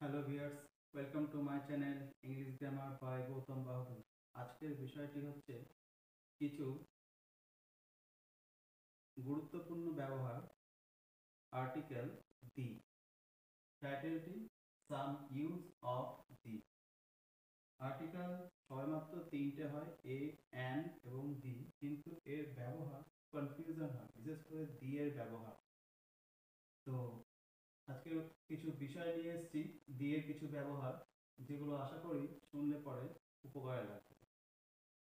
Hello viewers, welcome to my channel English grammar by Gautam Bahadur. আজকের বিষয়টি হচ্ছে কিছু গুরুত্বপূর্ণ ব্যবহার আর্টিকেল দি। টাইটেলটি some use of the. Article সবেমাত্র তিনটে হয়, এ, অ্যান এবং দি, কিন্তু এর ব্যবহার কনফিউশন হয়, বিশেষ করে দি এর ব্যবহার। তো আজকে কিছু বিষয় নিয়ে এসেছি দি এর কিছু ব্যবহার, যেগুলো আশা করি শুনলে পরে উপকারে লাগবে।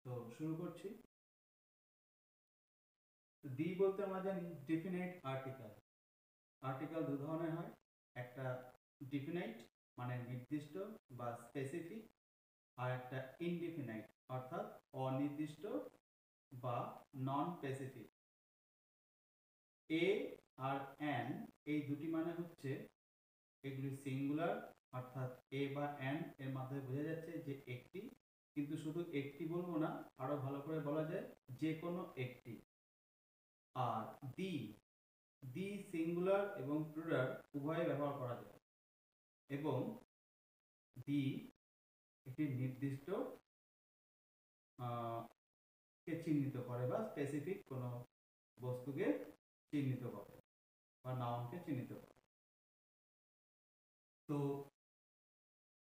তো শুরু করছি। দি বলতে আমরা জানি ডিফিনাইট আর্টিকেল। আর্টিকেল দু ধরনের হয়, একটা ডিফিনাইট মানে নির্দিষ্ট বা স্পেসিফিক, আর একটা ইনডিফিনাইট অর্থাৎ অনির্দিষ্ট বা non specific. A R an এই দুটি মানে হচ্ছে এগুলি সিঙ্গুলার, অর্থাৎ এ বা অ্যান এর মাধ্যমে বোঝা যাচ্ছে যে একটি, কিন্তু শুধু একটি বলবো না, আরো ভালো করে বলা যায় যে কোনো একটি। আর দি, দি সিঙ্গুলার এবং প্লুরাল উভয় ব্যবহার করা যায়, এবং দি একটি নির্দিষ্ট কে চিহ্নিত করে বা স্পেসিফিক কোনো বস্তুকে চিহ্নিত করে বা নাউনকে চিহ্নিত করে। তো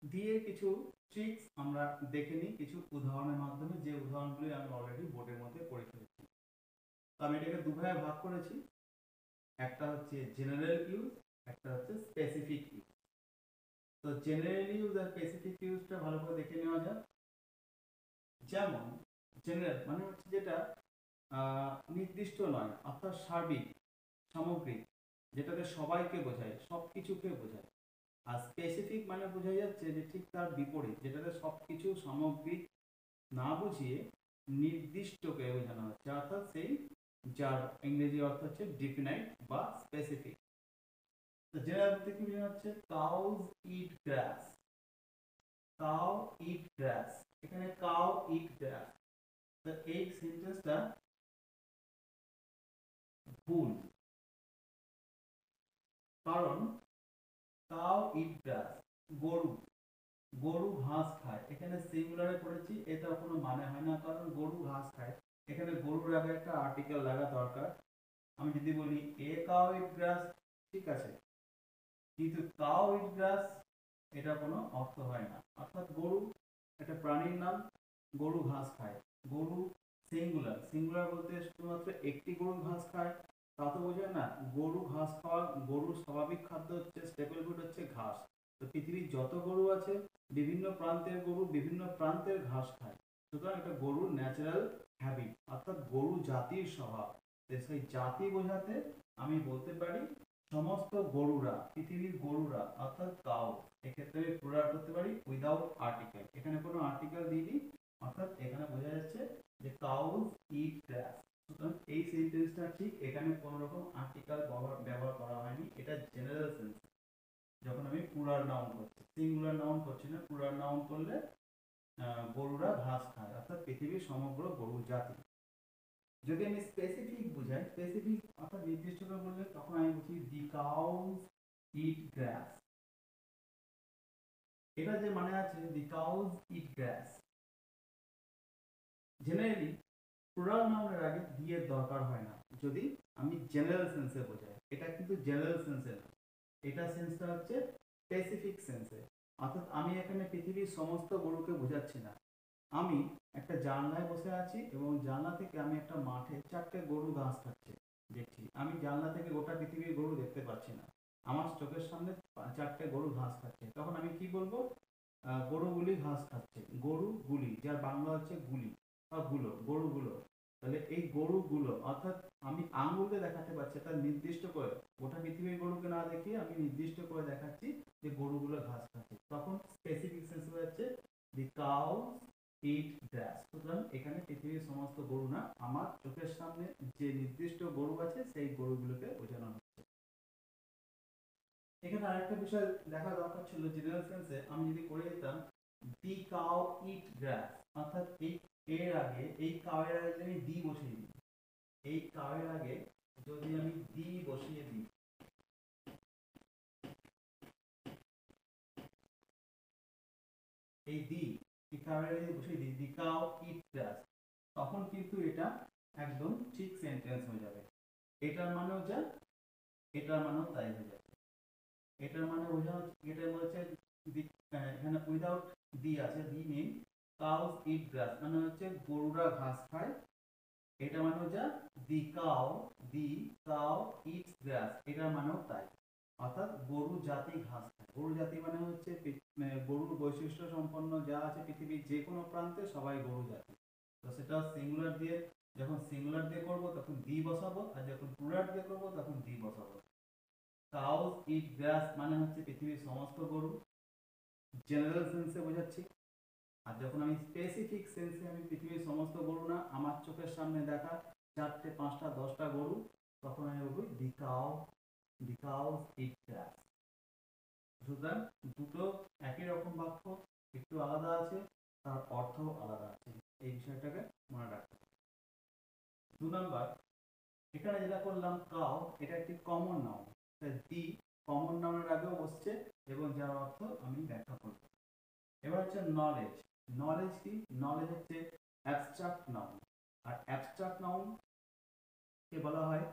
দিয়ে কিছু ট্রিক্স আমরা দেখে নিই কিছু উদাহরণের মাধ্যমে, যে উদাহরণগুলি আমি অলরেডি বোর্ডের মধ্যে পড়ে ফেলেছি। তো আমি এটাকে দুভাবে ভাগ করেছি, একটা হচ্ছে জেনারেল ইউজ, একটা হচ্ছে স্পেসিফিক ইউজ। তো জেনারেল ইউজ আর স্পেসিফিক ইউজটা ভালো করে দেখে নেওয়া যাক। যেমন জেনারেল মানে হচ্ছে যেটা নির্দিষ্ট নয়, অর্থাৎ সার্বিক, সামগ্রিক, যেটাতে সবাইকে বোঝায়, সব কিছুকে বোঝায়। আর স্পেসিফিক মানে বোঝা যাচ্ছে যে ঠিক তার বিপরীত, যেটাতে সব কিছু সামগ্রিক না বুঝিয়ে নির্দিষ্টকে বোঝানো হচ্ছে, অর্থাৎ সেই যার ইংরেজি অর্থ হচ্ছে ডিফিনাইট বা স্পেসিফিক। তো জেনারেল বলতে কি বোঝানো হচ্ছে? কাউজ ইট গ্রাস। কাউ ইট গ্রাস, এখানে কাউ ইট গ্রাস, তো এই সেন্টেন্সটা ভুল। কারণ কাউ ইট গ্রাস, গরু, গরু ঘাস খায়, এখানে সিঙ্গুলারে পড়েছি, এটা কোনো মানে হয় না, কারণ গরু ঘাস খায়, এখানে গরুর আগে একটা আর্টিকেল লাগা দরকার। আমি যদি বলি এ কাউ ইট গ্রাস, ঠিক আছে, কিন্তু কাউ ইট গ্রাস এটা কোনো অর্থ হয় না। অর্থাৎ গরু একটা প্রাণীর নাম, গরু ঘাস খায়, গরু সিঙ্গুলার, সিঙ্গুলার বলতে শুধুমাত্র একটি গরু ঘাস খায় তা তো বোঝায় না। গরু ঘাস খাওয়া, গরুর স্বাভাবিক খাদ্য হচ্ছে, স্টেপল ফুড হচ্ছে ঘাস। তো পৃথিবীর যত গরু আছে, বিভিন্ন প্রান্তের গরু বিভিন্ন প্রান্তের ঘাস খায়, সুতরাং এটা গরুর ন্যাচারাল হ্যাবিট, অর্থাৎ গরু জাতির স্বভাব। সেই জাতি বোঝাতে আমি বলতে পারি সমস্ত গরুরা, পৃথিবীর গরুরা, অর্থাৎ কাউ। এক্ষেত্রে আমি প্লুরাল করতে পারি উইদাউট আর্টিকেল, এখানে কোনো আর্টিকেল দিইনি, অর্থাৎ এখানে বোঝা যাচ্ছে যে কাউজ ইট গ্রাস। সুতরাং এই সেন্টেন্সটা ঠিক, এখানে কোনো রকম আর্টিকেল ব্যবহার করা হয়নি, এটা জেনারেল সেন্স। যখন আমি প্লুরাল নাউন করছি, সিঙ্গুলার নাউন করছি না, প্লুরাল নাউন করলে গরুরা ঘাস খায়, অর্থাৎ পৃথিবীর সমগ্র গরু জাতি। যদি আমি স্পেসিফিক বুঝাই, স্পেসিফিক অর্থাৎ নির্দিষ্ট করে বললে, তখন আমি বলছি দি কাউজ ইট গ্রাস। এটা যে মানে আছে দি কাউজ ইট গ্রাস, জেনারেলি প্লুরাল নাউনের আগে দি এর দরকার হয় না, যদি আমি জেনারেল সেন্সে বোঝাই। এটা কিন্তু জেনারেল সেন্সে না, এটা সেন্সটা হচ্ছে স্পেসিফিক সেন্সে। অর্থাৎ আমি এখানে পৃথিবীর সমস্ত গরুকে বোঝাচ্ছি না। আমি একটা জানলায় বসে আছি এবং জানলা থেকে আমি একটা মাঠে চারটে গরু ঘাস খাচ্ছে দেখছি। আমি জানলা থেকে গোটা পৃথিবীর গরু দেখতে পাচ্ছি না, আমার চোখের সামনে চারটে গরু ঘাস খাচ্ছে। তখন আমি কি বলবো? গরুগুলি ঘাস খাচ্ছে, গরুগুলি, যার বাংলা হচ্ছে গুলি বা গুলো, গরুগুলো। তাহলে এই গরুগুলো অর্থাৎ আমি আঙ্গুলে দেখাতে পারছি, তার নির্দিষ্ট করে, গোটা পৃথিবীর গরুকে না দেখিয়ে আমি নির্দিষ্ট করে দেখাচ্ছি যে গরুগুলো ঘাস খাচ্ছে। তখন স্পেসিফিক সেন্স হয়ে যাচ্ছে দি কাউ ইট গ্রাস। সুতরাং এখানে পৃথিবীর সমস্ত গরু না, আমার চোখের সামনে যে নির্দিষ্ট গরু আছে সেই গরুগুলোকে বোঝানো হচ্ছে। এখানে আরেকটা বিষয় দেখা দরকার ছিল, জেনারেল সেন্সে আমি যদি করে দিতাম দি কাউ ইট গ্রাস, অর্থাৎ এই এর আগে, এই কাউ এর আগে আমি দি বসিয়ে দিই, এই কাউ এর আগে যদি আমি দি বসিয়ে দিই, এই দি বসিয়ে দিই দি কাউ ইট গ্রাস, তখন কিন্তু এটা একদম ঠিক সেন্টেন্স হয়ে যাবে। এটার মানেও যা, এটার মানেও তাই হয়ে যাবে। এটার মানে বোঝানো, এটা বলছে এখানে উইদাউট দি আছে, দি নেই। কাউস ইট গ্রাস মানে হচ্ছে গরুরা ঘাস খায়। এটা মানে হচ্ছে দি কাউ ইটস গ্রাস, এটার মানেও তাই। অর্থাৎ গরু জাতি ঘাস খায়। গরু জাতি মানে হচ্ছে গরুর বৈশিষ্ট্য সম্পন্ন যা আছে পৃথিবীর যে কোনো প্রান্তে সবাই গরু জাতি। তো সেটা সিঙ্গুলার দিয়ে, যখন সিঙ্গুলার দিয়ে করবো তখন দি বসাবো, আর যখন প্লুরাল দিয়ে করবো তখন দি বসাবো। কাউস ইট গ্রাস মানে হচ্ছে পৃথিবীর সমস্ত গরু, জেনারেল সেন্সে বোঝাচ্ছি। আর যখন আমি স্পেসিফিক সেন্সে, আমি পৃথিবীর সমস্ত গরু না, আমার চোখের সামনে দেখা 4টে 5টা 10টা গরু, তখন আমি বলবো দি কাউস ইট গ্রাস। সুতরাং দুটো একই রকম বাক্য, একটু আলাদা আছে, তার অর্থ আলাদা আছে, এই বিষয়টাকে মনে রাখতে হবে। 2 নাম্বার, এখানে যেটা করলাম কাউ, এটা একটি কমন নাউন। দি কমন নাউনের আগেও বসছে এবং যার অর্থ আমি ব্যাখ্যা করব। এবার হচ্ছে নলেজ। নলেজ কি? নলেজ হচ্ছে অ্যাবস্ট্রাক্ট নাউন। আর অ্যাবস্ট্রাক্ট নাউন কে বলা হয়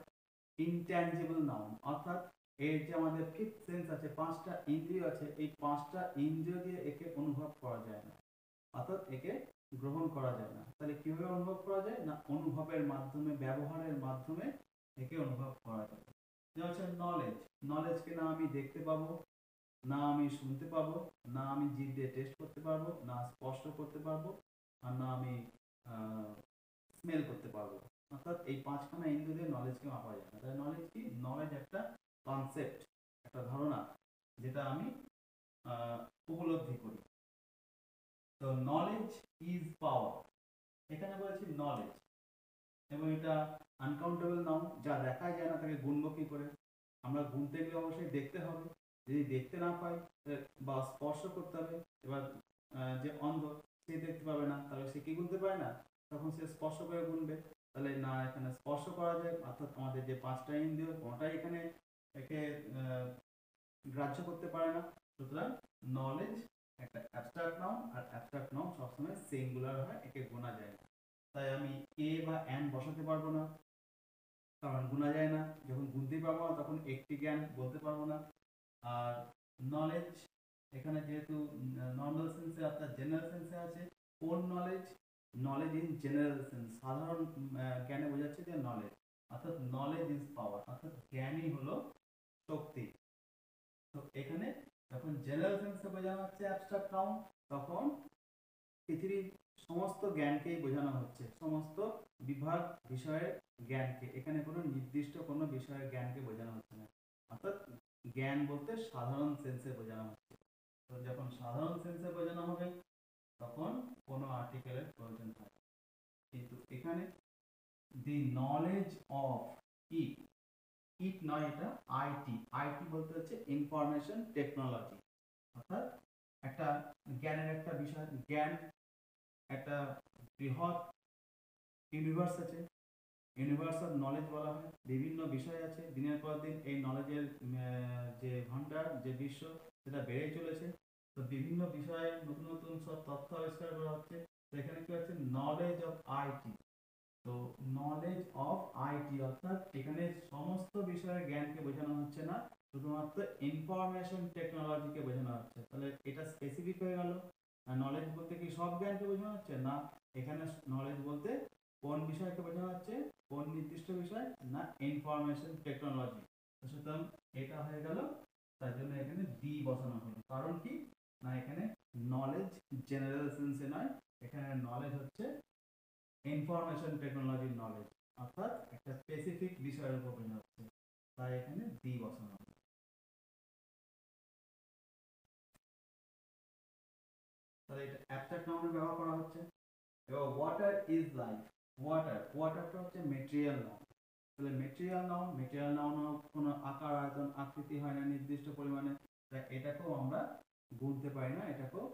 ইনট্যাঞ্জিবল নাউন। অর্থাৎ এর যে আমাদের ফিফথ সেন্স আছে, 5টা ইন্দ্রিয় আছে, এই 5টা ইন্দ্রিয় দিয়ে একে অনুভব করা যায় না, অর্থাৎ একে গ্রহণ করা যায় না। তাহলে কিভাবে অনুভব করা যায়? না অনুভবের মাধ্যমে, ব্যবহারের মাধ্যমে একে অনুভব করা যায়। যেমন হচ্ছে নলেজ। নলেজকে না আমি দেখতে পাবো, না আমি শুনতে পাবো, না আমি জিভ দিয়ে টেস্ট করতে পারবো, না স্পষ্ট করতে পারবো, আর না আমি স্মেল করতে পারবো। অর্থাৎ এই 5খানা ইন্দ্রিয় দিয়ে নলেজকে মাপা যায় না। তাই নলেজ কি? নলেজ একটা কনসেপ্ট, একটা ধারণা, যেটা আমি উপলব্ধি করি। তো নলেজ ইজ পাওয়ার, এখানে বলেছি নলেজ, এবং এটা আনকাউন্টেবল নাউন, যা দেখা যায় না তাকে গুনবো কি করে? আমরা গুনতে গেলে অবশ্যই দেখতে হবে, যদি দেখতে না পাই বা স্পর্শ করতে হবে। এবার যে অন্ধ, সে দেখতে পাবে না, তাহলে সে কি গুনতে পারে না, তখন সে স্পর্শ করে গুনবে। তাহলে না এখানে স্পর্শ করা যায়, অর্থাৎ আমাদের যে 5টা ইন্দ্রিয় কোনটাই এখানে একে গ্রাহ্য করতে পারে না। সুতরাং নলেজ একটা অ্যাবস্ট্রাক্ট নাউন, আর অ্যাবস্ট্রাক্ট নাউন সবসময় সিঙ্গুলার হয়, একে গোনা যায় না। তাই আমি এ বা এন বসাতে পারবো না, কারণ গুনা যায় না। যখন গুনতে পারবো না তখন একটি জ্ঞান বলতে পারবো না। আর নলেজ এখানে যেহেতু নর্মাল সেন্সে অর্থাৎ জেনারেল সেন্সে আছে, কোন knowledge? Knowledge in general sense, সাধারণ জ্ঞানে বোঝাচ্ছে যে নলেজ, অর্থাৎ নলেজ ইজ পাওয়ার, অর্থাৎ জ্ঞানই হলো শক্তি। তো এখানে যখন জেনারেল সেন্সে বোঝানো হচ্ছে অ্যাবস্ট্রাক্ট নাউন, তখন পৃথিবীর সমস্ত জ্ঞানকেই বোঝানো হচ্ছে, সমস্ত বিভাগ বিষয়ের জ্ঞানকে। এখানে কোনো নির্দিষ্ট কোনো বিষয়ের জ্ঞানকে বোঝানো হচ্ছে না, অর্থাৎ জ্ঞান বলতে সাধারণ সেন্সে বোঝানো হচ্ছে। তো যখন সাধারণ সেন্সে বোঝানো হবে তখন কোনো আর্টিকেলের প্রয়োজন হয়। কিন্তু এখানে দি নলেজ অফ ইট, ইট নয়, এটা আইটি। আইটি বলতে হচ্ছে ইনফরমেশন টেকনোলজি, অর্থাৎ একটা জ্ঞানের একটা বিষয়। জ্ঞান একটা বৃহৎ ইউনিভার্স আছে, ইউনিভার্স অফ নলেজ বলা হয়। বিভিন্ন বিষয় আছে, দিনের পর দিন এই নলেজের যে ভান্ডার, যে বিশ্ব, সেটা বেড়েই চলেছে। তো বিভিন্ন বিষয়ে নতুন নতুন সব তথ্য আবিষ্কার করা হচ্ছে। তো এখানে কি হচ্ছে? Knowledge of IT. তো নলেজ অফ আইটি অর্থাৎ এখানে সমস্ত বিষয়ের জ্ঞানকে বোঝানো হচ্ছে না, শুধুমাত্র ইনফরমেশন টেকনোলজিকে বোঝানো হচ্ছে। তাহলে এটা স্পেসিফিক হয়ে গেল। নলেজ বলতে কি সব জ্ঞানকে বোঝানো হচ্ছে? না, এখানে নলেজ বলতে কোন বিষয়কে বোঝানো হচ্ছে, কোন নির্দিষ্ট বিষয়? না, ইনফরমেশন টেকনোলজি। সুতরাং এটা হয়ে গেল, তার জন্য এখানে ডি বসানো হলো। কারণ কি? না এখানে নলেজ জেনারেল সেন্সে নয়, এখানে নলেজ হচ্ছে ইনফরমেশন টেকনোলজির নলেজ, অর্থাৎ একটা স্পেসিফিক বিষয়ের উপর বোঝানো হচ্ছে, তাই এখানে ডি বসানো হলো। তাহলে এটা অ্যাবস্ট্রাক্ট নাউনে ব্যবহার করা হচ্ছে। এবার ওয়াটার ইজ লাইফ। ওয়াটারটা হচ্ছে মেটেরিয়াল নাউন। তাহলে মেটেরিয়াল নাউন কোনো আকার আয়তন আকৃতি হয় না নির্দিষ্ট পরিমাণে, তাই এটাকেও আমরা গুনতে পারি না, এটাকেও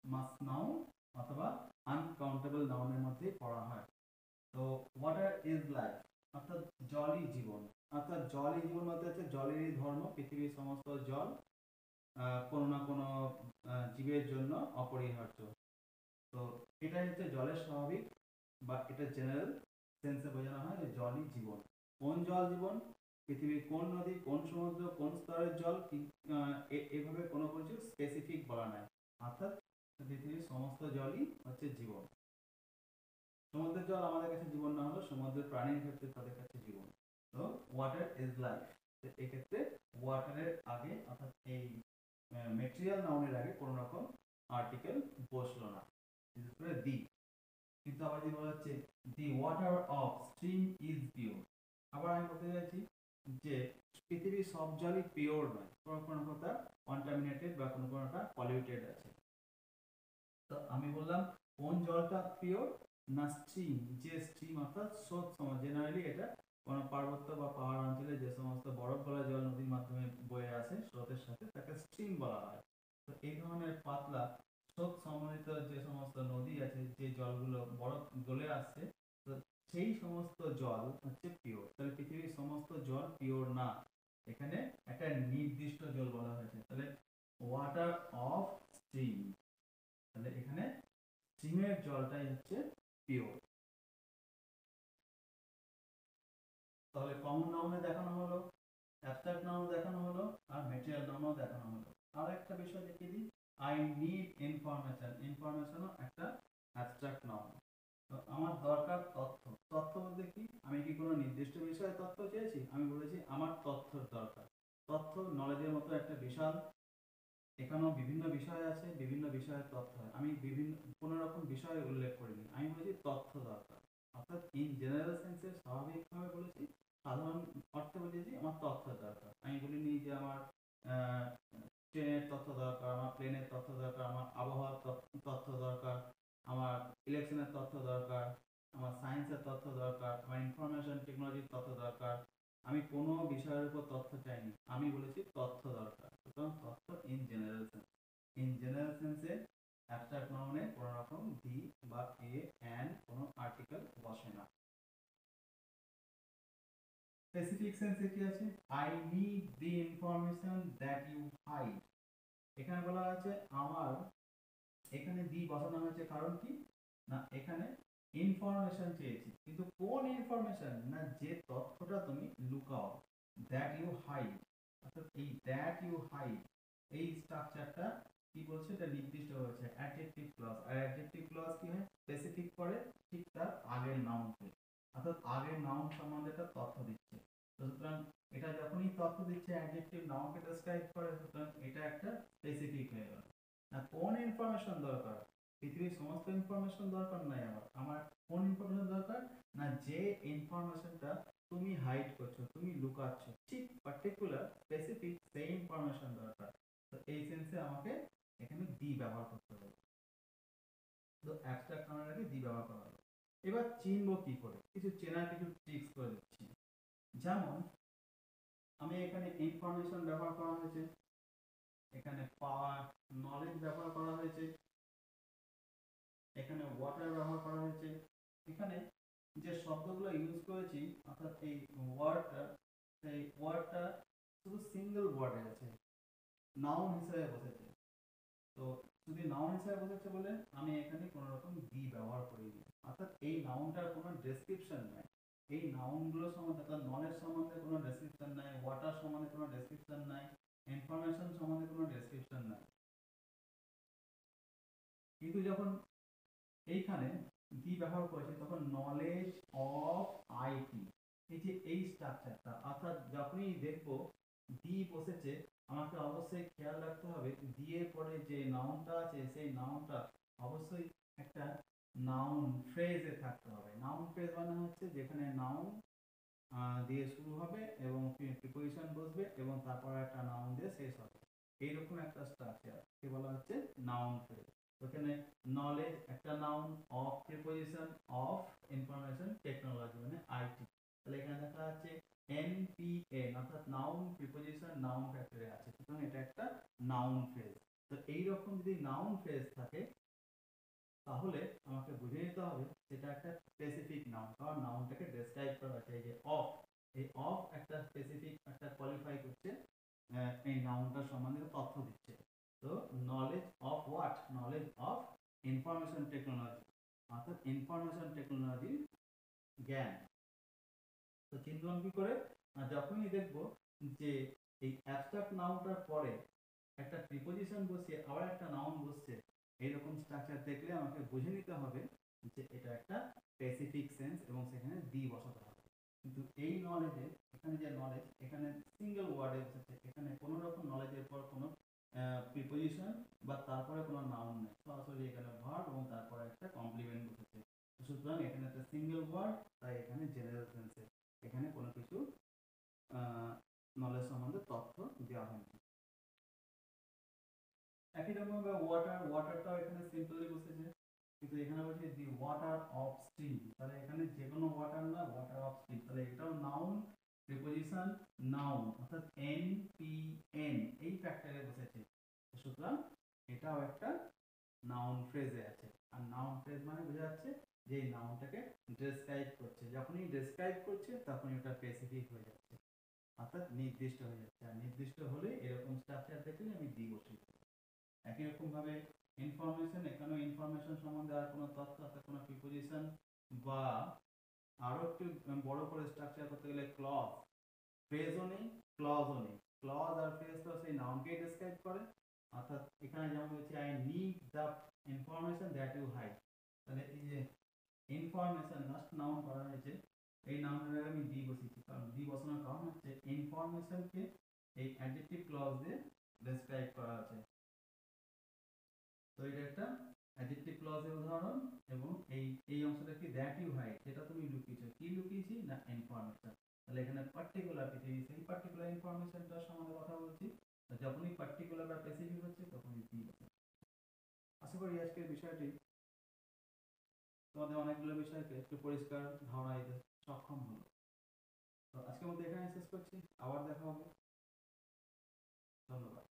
মাস নাউন অথবা আনকাউন্টেবল নাউনের মধ্যেই পড়া হয়। তো ওয়াটার ইজ লাইফ অর্থাৎ জলই জীবন। অর্থাৎ জলই জীবন বলতে হচ্ছে জলেরই ধর্ম, পৃথিবীর সমস্ত জল কোনো না কোনো জীবের জন্য অপরিহার্য। তো এটাই হচ্ছে জলের স্বাভাবিক বা এটা জেনারেল সেন্সে বোঝানো হয় যে জলই জীবন। কোন জল জীবন, পৃথিবীর কোন নদী, কোন সমুদ্র, কোন স্তরের জল, এভাবে কোনো কিছু স্পেসিফিক বলা নাই, অর্থাৎ পৃথিবীর সমস্ত জলই হচ্ছে জীবন। সমুদ্রের জল আমাদের কাছে জীবন না হলেও সমুদ্রের প্রাণীর ক্ষেত্রে তাদের কাছে জীবন। তো ওয়াটার ইজ লাইফ। এক্ষেত্রে ওয়াটারের আগে অর্থাৎ এই ম্যাটেরিয়াল নাউনের আগে কোনো রকম আর্টিকেল বসলো না, বিশেষ করে দি। কিন্তু আবার যদি বলা হচ্ছে the water of stream is pure, আবার আমি বলতে চাইছি যে পৃথিবীর সব জলই পিওর নয়, কোনো কোনো কথা কন্টামিনেটেড বা কোনো কোনোটা পলিউটেড আছে। তো আমি বললাম কোন জলটা পিওর না স্ট্রিম, যে স্ট্রিম অর্থাৎ স্রোত সময়, জেনারেলি এটা কোনো পার্বত্য বা পাহাড় অঞ্চলে যে সমস্ত বরফ গলা জল নদীর মাধ্যমে বয়ে আসে স্রোতের সাথে তাকে স্ট্রিম বলা হয়। তো এই ধরনের পাতলা স্রোত সমন্বিত যে সমস্ত নদী আছে, যে জলগুলো বরফ গলে আসছে, তো সেই সমস্ত জল হচ্ছে পিওর। তাহলে পৃথিবীর সমস্ত জল পিওর না, এখানে একটা নির্দিষ্ট জল বলা হয়েছে। তাহলে ওয়াটার অফ স্ট্রিম, তাহলে এখানে স্ট্রিমের জলটাই হচ্ছে পিওর। তাহলে কমন নাউনে দেখানো হলো, অ্যাবস্ট্রাক্ট নাউন দেখানো হলো, আর ম্যাটেরিয়াল নাউনও দেখানো হলো। আর একটা বিষয় দেখিয়ে দিই, আই নিড ইনফরমেশন। ইনফরমেশনও একটা অ্যাবস্ট্রাক্ট নাউন। তো আমার দরকার তথ্য। তথ্য বলতে কি, আমি কি কোনো নির্দিষ্ট বিষয়ে তথ্য চেয়েছি? আমি বলেছি আমার তথ্যের দরকার। তথ্য নলেজের মতো একটা বিশাল, এখানেও বিভিন্ন বিষয় আছে, বিভিন্ন বিষয়ের তথ্য হয়। আমি বিভিন্ন কোনো রকম বিষয় উল্লেখ করিনি, আমি বলেছি তথ্য দরকার, অর্থাৎ ইন জেনারেল সেন্সে স্বাভাবিকভাবে বলেছি, সাধারণ অর্থে বলেছি আমার তথ্য দরকার। আমি বলিনি যে আমার ট্রেনের তথ্য দরকার, আমার প্লেনের তথ্য দরকার, আমার আবহাওয়ার তথ্য দরকার, আমার ইলেকশনের তথ্য দরকার, আমার সায়েন্সের তথ্য দরকার, আমার ইনফরমেশন টেকনোলজির তথ্য দরকার। আমি কোনো বিষয়ের উপর তথ্য চাইনি, আমি বলেছি তথ্য দরকার। সুতরাং তথ্য in general sense. In general সেন্সে অ্যাবস্ট্রাক্ট নাউনে কোনো রকম দি বা এ অ্যান্ড কোনো আর্টিকেল বসে না। স্পেসিফিক সেন্সে কি আছে, I need the information that you hide. এখানে বলা আছে আমার, এখানে দি বসানো হয়েছে কারণ কি না, এখানে ইনফরমেশন চেয়েছি, কিন্তু কোন ইনফরমেশন না, যে তথ্যটা তুমি লুকাও, দ্যাট ইউ হাইড। অর্থাৎ এই দ্যাট ইউ হাইড এই স্ট্রাকচারটা কি বলছে, এটা নির্দিষ্ট হয়েছে অ্যাডজেক্টিভ ক্লজ। আর অ্যাডজেক্টিভ ক্লজ কি হয়, স্পেসিফিক করে ঠিক তার আগের নাউনকে, অর্থাৎ আগের নাউন সম্বন্ধে একটা তথ্য দিচ্ছে। সুতরাং এটা যখনই তথ্য দিচ্ছে অ্যাডজেক্টিভ নাউনকে ডেসক্রাইব করে, সুতরাং এটা একটা স্পেসিফিক হয়ে গেল। না কোন ইনফরমেশন দরকার, পৃথিবীর সমস্ত ইনফরমেশন দরকার নাই আমার, আমার কোন ইনফরমেশন দরকার না, যে ইনফরমেশনটা তুমি হাইড করছো, তুমি লুকাচ্ছ, ঠিক পার্টিকুলার স্পেসিফিক সেই ইনফরমেশন দরকার। তো এই সেন্সে আমাকে এখানে দি ব্যবহার করতে হবে। তো অ্যাবস্ট্রাক্ট নাউনের আগে দি ব্যবহার করা হবে। এবার চিনবো কি করে, কিছু চেনার কিছু ট্রিক্স করে দিচ্ছি। যেমন আমি এখানে ইনফরমেশন ব্যবহার করা হয়েছে, এখানে পাওয়ার নলেজ ব্যবহার করা হয়েছে, এখানে ওয়াটার ব্যবহার করা হয়েছে। এখানে যে শব্দগুলো ইউজ করেছি অর্থাৎ এই ওয়ার্ডটা, সেই ওয়ার্ডটা শুধু সিঙ্গেল ওয়ার্ডে আছে, নাউন হিসেবে বসেছে। তো যদি নাউন হিসেবে বসেছে বলে আমি এখানে কোনো রকম দি ব্যবহার করিনি, অর্থাৎ এই নাউনটার কোনো ডেসক্রিপশন নাই। এই নাউনগুলো সম্বন্ধে, অর্থাৎ নলেজ সম্বন্ধে কোনো ডেসক্রিপশন নাই, ওয়াটার সম্বন্ধে কোনো ডেসক্রিপশন নাই, ইনফরমেশন সম্বন্ধে কোনো ডেসক্রিপশন নাই। কিন্তু যখন এইখানে দি ব্যবহার করেছে তখন নলেজ অফ আইটি, এই যে এই স্ট্রাকচারটা, অর্থাৎ যখনই দেখবো দি বসেছে আমাকে অবশ্যই খেয়াল রাখতে হবে দিয়ে পরে যে নাউনটা আছে সেই নাউনটা অবশ্যই একটা নাউন ফ্রেজে থাকতে হবে। নাউন ফ্রেজ মানে হচ্ছে যেখানে নাউন দিয়ে শুরু হবে এবং প্রিপোজিশন বসবে এবং তারপর একটা নাউন দিয়ে শেষ হবে, এইরকম একটা স্ট্রাকচার কে বলা হচ্ছে নাউন ফ্রেজ। ওখানে নলেজ একটা noun, of preposition, of information technology মানে আইটি। তাহলে এখানে দেখা যাচ্ছে এনপিএন অর্থাৎ নাউন প্রিপোজিশন নাউন ফ্যাক্টরে আছে, সুতরাং এটা একটা নাউন ফ্রেজ। তো এইরকম যদি নাউন ফ্রেজ থাকে তাহলে আমাকে বুঝে নিতে হবে সেটা একটা স্পেসিফিক নাউন, কারণ নাউনটাকে ডেসক্রাইব করা আছে। এই যে অফ, এই অফ একটা স্পেসিফিক একটা কোয়ালিফাই করছে, এই নাউনটার সম্বন্ধে তথ্য দিচ্ছে। Knowledge of what, knowledge of information technology, অর্থাৎ ইনফরমেশন টেকনোলজি জ্ঞান। তো চিন্তন কি করে, যখনই দেখবো যে এই অ্যাবস্ট্রাক্ট নাউনটার পরে একটা প্রিপোজিশন বসিয়ে আবার একটা নাউন বসছে, এইরকম স্ট্রাকচার দেখলে আমাকে বুঝে নিতে হবে যে এটা একটা স্পেসিফিক সেন্স এবং সেখানে দি বসাতে হবে। কিন্তু এই নলেজে, এখানে যে নলেজ, এখানে সিঙ্গেল ওয়ার্ডে বসেছে, এখানে কোনো রকম নলেজের পর কোনো প্রিপোজিশন বা তারপরে কোনো নাউন নেই, সরাসরি এখানে ভার্ব এবং তারপরে একটা কমপ্লিমেন্ট বসেছে। সুতরাং এখানে একটা সিঙ্গেল ওয়ার্ড, তাই এখানে জেনারেল সেন্সে এখানে কোনো কিছু নলেজ সম্বন্ধে তথ্য দেওয়া হয়নি। একই রকমভাবে ওয়াটার, ওয়াটারটাও এখানে সিম্পলি বসেছে, কিন্তু এখানে বলছে দি ওয়াটার অফ স্ট্রিম, তাহলে এখানে যে কোনো ওয়াটার না, ওয়াটার অফ স্ট্রিম, তাহলে এটাও নাউন, প্রিপোজিশন নাউন, অর্থাৎ এন পি এন এই ফ্যাক্টরে বসেছে। সুতরাং এটাও একটা নাউন ফ্রেজে আছে। আর নাউন ফ্রেজ মানে বোঝা যাচ্ছে যে এই নাউনটাকে ডেসক্রাইব করছে, যখনই ডেসক্রাইব করছে তখনই ওটা স্পেসিফিক হয়ে যাচ্ছে, অর্থাৎ নির্দিষ্ট হয়ে যাচ্ছে। আর নির্দিষ্ট হলে এরকম স্ট্রাকচার দেখলে আমি দি বসিয়ে দেবো। একই রকম ভাবে ইনফরমেশন, এখানেও ইনফরমেশন সম্বন্ধে আর কোনো তথ্য, অর্থাৎ কোনো প্রিপোজিশন বা আরো একটু বড় করে স্ট্রাকচার করতে গেলে ক্লজ, ফ্রেজও নেই, ক্লজও নেই। ক্লজ আর ফ্রেজ তো সেই নাউনকেই ডেসক্রাইব করে, অর্থাৎ এখানে যেমন বলছি I need the information that you hide, তাহলে এই যে ইনফরমেশন লাস্ট নাউন করা হয়েছে, এই নাউনের আমি দি বসিয়েছি, কারণ দি বসানোর কারণ হচ্ছে ইনফরমেশনকে এই অ্যাডজেক্টিভ ক্লজ দিয়ে ডেসক্রাইব করা আছে। তো এটা একটা অ্যাডজেক্টিভ ক্লজের উদাহরণ। এবং এই অংশটা কি, দ্যাট ইউ হাইড, যেটা তুমি লুকিয়েছো, কি লুকিয়েছি না ইনফরমেশন। তাহলে এখানে পার্টিকুলার কিছু, সেই পার্টিকুলার ইনফরমেশনটার সম্বন্ধে কথা বলছি, যখনই পার্টিকুলার বা স্পেসিফিক হচ্ছে তখনই দি। আশা করি আজকের বিষয়টি তোমাদের অনেকগুলো বিষয়কে একটু পরিষ্কার ধারণা দিতে সক্ষম হলো। তো আজকের মধ্যে এখানে শেষ করছি, আবার দেখা হবে, ধন্যবাদ।